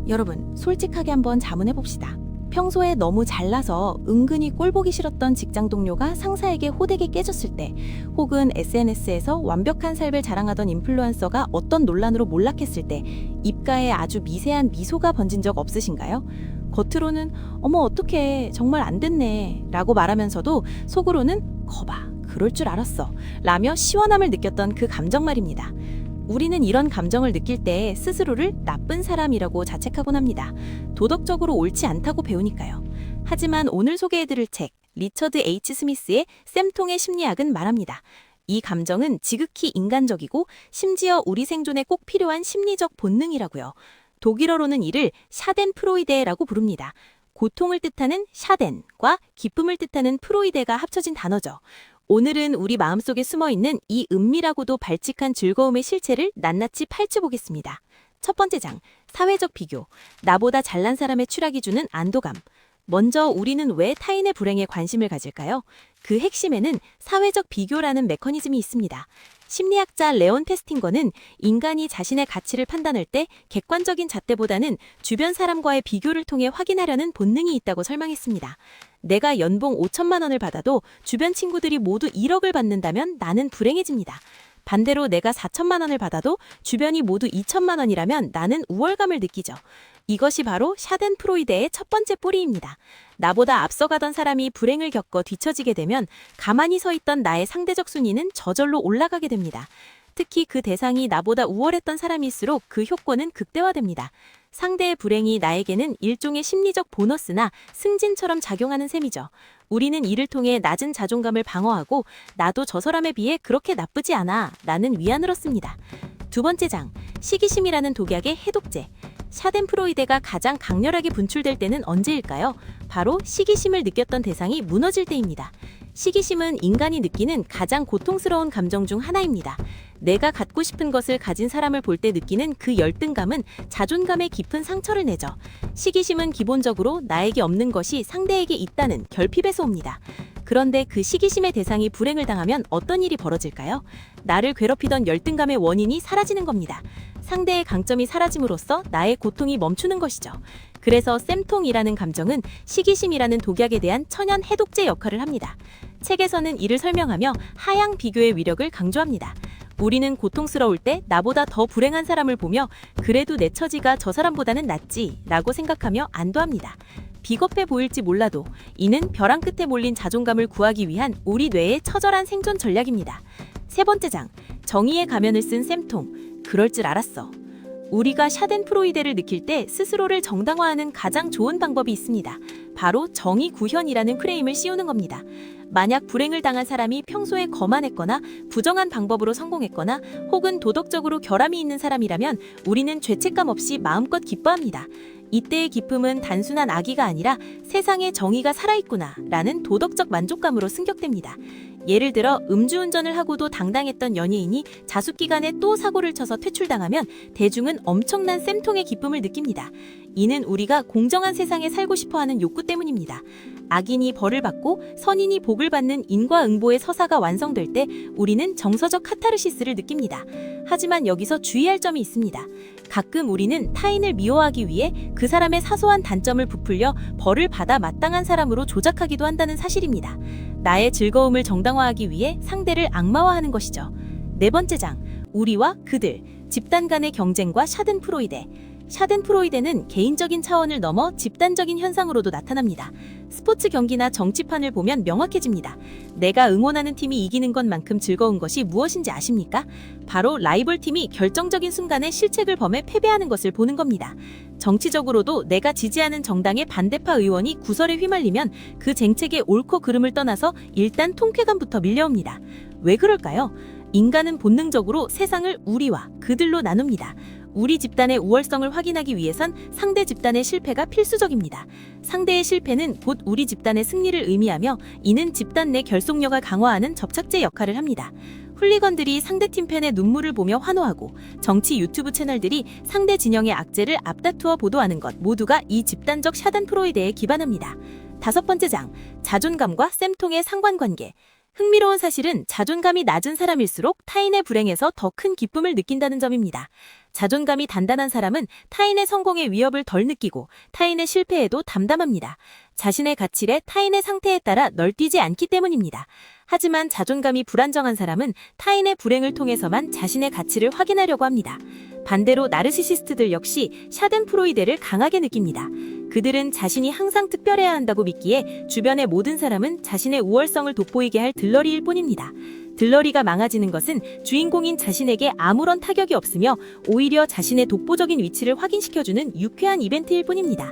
여러분, 솔직하게 한번 자문해봅시다. 평소에 너무 잘나서 은근히 꼴보기 싫었던 직장 동료가 상사에게 호되게 깨졌을 때, 혹은 SNS에서 완벽한 삶을 자랑하던 인플루언서가 어떤 논란으로 몰락했을 때 입가에 아주 미세한 미소가 번진 적 없으신가요? 겉으로는 어머 어떡해 정말 안 됐네 라고 말하면서도 속으로는 거봐 그럴 줄 알았어 라며 시원함을 느꼈던 그 감정 말입니다. 우리는 이런 감정을 느낄 때 스스로를 나쁜 사람이라고 자책하곤 합니다. 도덕적으로 옳지 않다고 배우니까요. 하지만 오늘 소개해드릴 책 리처드 H. 스미스의 쌤통의 심리학은 말합니다. 이 감정은 지극히 인간적이고 심지어 우리 생존에 꼭 필요한 심리적 본능이라고요. 독일어로는 이를 샤덴프로이데라고 부릅니다. 고통을 뜻하는 샤덴과 기쁨을 뜻하는 프로이데가 합쳐진 단어죠. 오늘은 우리 마음속에 숨어있는 이 은밀하고도 발칙한 즐거움의 실체를 낱낱이 파헤쳐보겠습니다. 첫 번째 장, 사회적 비교. 나보다 잘난 사람의 추락이 주는 안도감. 먼저 우리는 왜 타인의 불행에 관심을 가질까요? 그 핵심에는 사회적 비교라는 메커니즘이 있습니다. 심리학자 레온 페스팅거는 인간이 자신의 가치를 판단할 때 객관적인 잣대보다는 주변 사람과의 비교를 통해 확인하려는 본능이 있다고 설명했습니다. 내가 연봉 5천만 원을 받아도 주변 친구들이 모두 1억을 받는다면 나는 불행해집니다. 반대로 내가 4천만 원을 받아도 주변이 모두 2천만 원이라면 나는 우월감을 느끼죠. 이것이 바로 샤덴프로이데의 첫 번째 뿌리입니다. 나보다 앞서가던 사람이 불행을 겪어 뒤처지게 되면 가만히 서 있던 나의 상대적 순위는 저절로 올라가게 됩니다. 특히 그 대상이 나보다 우월했던 사람일수록 그 효과는 극대화됩니다. 상대의 불행이 나에게는 일종의 심리적 보너스나 승진처럼 작용하는 셈이죠. 우리는 이를 통해 낮은 자존감을 방어하고 나도 저 사람에 비해 그렇게 나쁘지 않아 라는 위안을 얻습니다. 두 번째 장, 시기심이라는 독약의 해독제. 샤덴프로이데가 가장 강렬하게 분출될 때는 언제일까요? 바로 시기심을 느꼈던 대상이 무너질 때입니다. 시기심은 인간이 느끼는 가장 고통스러운 감정 중 하나입니다. 내가 갖고 싶은 것을 가진 사람을 볼 때 느끼는 그 열등감은 자존감에 깊은 상처를 내죠. 시기심은 기본적으로 나에게 없는 것이 상대에게 있다는 결핍에서 옵니다. 그런데 그 시기심의 대상이 불행을 당하면 어떤 일이 벌어질까요? 나를 괴롭히던 열등감의 원인이 사라지는 겁니다. 상대의 강점이 사라짐으로써 나의 고통이 멈추는 것이죠. 그래서 쌤통이라는 감정은 시기심이라는 독약에 대한 천연 해독제 역할을 합니다. 책에서는 이를 설명하며 하향 비교의 위력을 강조합니다. 우리는 고통스러울 때 나보다 더 불행한 사람을 보며 그래도 내 처지가 저 사람보다는 낫지 라고 생각하며 안도합니다. 비겁해 보일지 몰라도 이는 벼랑 끝에 몰린 자존감을 구하기 위한 우리 뇌의 처절한 생존 전략입니다. 세 번째 장, 정의의 가면을 쓴 쌤통. 그럴 줄 알았어. 우리가 샤덴프로이데를 느낄 때 스스로를 정당화하는 가장 좋은 방법이 있습니다. 바로 정의 구현이라는 프레임을 씌우는 겁니다. 만약 불행을 당한 사람이 평소에 거만했거나 부정한 방법으로 성공했거나 혹은 도덕적으로 결함이 있는 사람이라면 우리는 죄책감 없이 마음껏 기뻐합니다. 이때의 기쁨은 단순한 악의가 아니라 세상에 정의가 살아있구나 라는 도덕적 만족감으로 승격됩니다. 예를 들어 음주운전을 하고도 당당했던 연예인이 자숙기간에 또 사고를 쳐서 퇴출당하면 대중은 엄청난 쌤통의 기쁨을 느낍니다. 이는 우리가 공정한 세상에 살고 싶어하는 욕구 때문입니다. 악인이 벌을 받고 선인이 복을 받는 인과응보의 서사가 완성될 때 우리는 정서적 카타르시스를 느낍니다. 하지만 여기서 주의할 점이 있습니다. 가끔 우리는 타인을 미워하기 위해 그 사람의 사소한 단점을 부풀려 벌을 받아 마땅한 사람으로 조작하기도 한다는 사실입니다. 나의 즐거움을 정당화하기 위해 상대를 악마화하는 것이죠. 네 번째 장, 우리와 그들, 집단 간의 경쟁과 샤덴프로이데. 샤덴프로이데는 개인적인 차원을 넘어 집단적인 현상으로도 나타납니다. 스포츠 경기나 정치판을 보면 명확해집니다. 내가 응원하는 팀이 이기는 것만큼 즐거운 것이 무엇인지 아십니까? 바로 라이벌 팀이 결정적인 순간에 실책을 범해 패배하는 것을 보는 겁니다. 정치적으로도 내가 지지하는 정당의 반대파 의원이 구설에 휘말리면 그 정책의 옳고 그름을 떠나서 일단 통쾌감부터 밀려옵니다. 왜 그럴까요? 인간은 본능적으로 세상을 우리와 그들로 나눕니다. 우리 집단의 우월성을 확인하기 위해선 상대 집단의 실패가 필수적입니다. 상대의 실패는 곧 우리 집단의 승리를 의미하며 이는 집단 내 결속력을 강화하는 접착제 역할을 합니다. 훌리건들이 상대팀 팬의 눈물을 보며 환호하고 정치 유튜브 채널들이 상대 진영의 악재를 앞다투어 보도하는 것 모두가 이 집단적 샤덴프로이데에 기반합니다. 다섯 번째 장, 자존감과 쌤통의 상관관계. 흥미로운 사실은 자존감이 낮은 사람일수록 타인의 불행에서 더 큰 기쁨을 느낀다는 점입니다. 자존감이 단단한 사람은 타인의 성공의 위협을 덜 느끼고 타인의 실패에도 담담합니다. 자신의 가치를 타인의 상태에 따라 널뛰지 않기 때문입니다. 하지만 자존감이 불안정한 사람은 타인의 불행을 통해서만 자신의 가치를 확인하려고 합니다. 반대로 나르시시스트들 역시 샤덴프로이데를 강하게 느낍니다. 그들은 자신이 항상 특별해야 한다고 믿기에 주변의 모든 사람은 자신의 우월성을 돋보이게 할 들러리일 뿐입니다. 들러리가 망가지는 것은 주인공인 자신에게 아무런 타격이 없으며 오히려 자신의 독보적인 위치를 확인시켜주는 유쾌한 이벤트일 뿐입니다.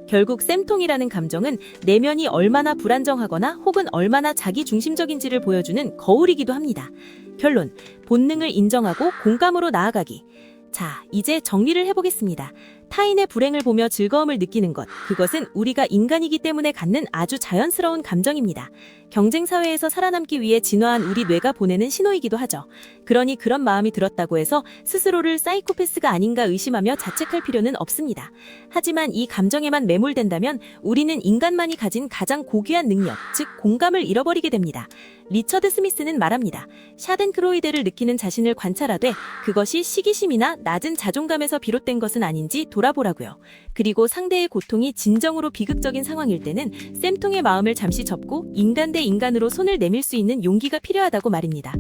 결국 쌤통이라는 감정은 내면이 얼마나 불안정하거나 혹은 얼마나 자기중심적인지를 보여주는 거울이기도 합니다. 결론, 본능을 인정하고 공감으로 나아가기. 자, 이제 정리를 해보겠습니다. 타인의 불행을 보며 즐거움을 느끼는 것, 그것은 우리가 인간이기 때문에 갖는 아주 자연스러운 감정입니다. 경쟁사회에서 살아남기 위해 진화한 우리 뇌가 보내는 신호이기도 하죠. 그러니 그런 마음이 들었다고 해서 스스로를 사이코패스가 아닌가 의심하며 자책할 필요는 없습니다. 하지만 이 감정에만 매몰된다면 우리는 인간만이 가진 가장 고귀한 능력, 즉 공감을 잃어버리게 됩니다. 리처드 스미스는 말합니다. 샤덴크로이데를 느끼는 자신을 관찰하되 그것이 시기심이나 낮은 자존감에서 비롯된 것은 아닌지 돌아보라고요. 그리고 상대의 고통이 진정으로 비극적인 상황일 때는 쌤통의 마음을 잠시 접고 인간 대 인간으로 손을 내밀 수 있는 용기가 필요하다고 말입니다.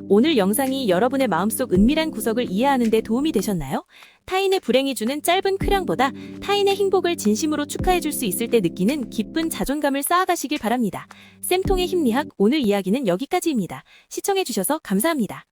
오늘 영상이 여러분의 마음속 은밀한 구석을 이해하는 데 도움이 되셨나요? 타인의 불행이 주는 짧은 크량보다 타인의 행복을 진심으로 축하해줄 수 있을 때 느끼는 기쁜 자존감을 쌓아가시길 바랍니다. 쌤통의 심리학, 오늘 이야기는 여기까지입니다. 시청해주셔서 감사합니다.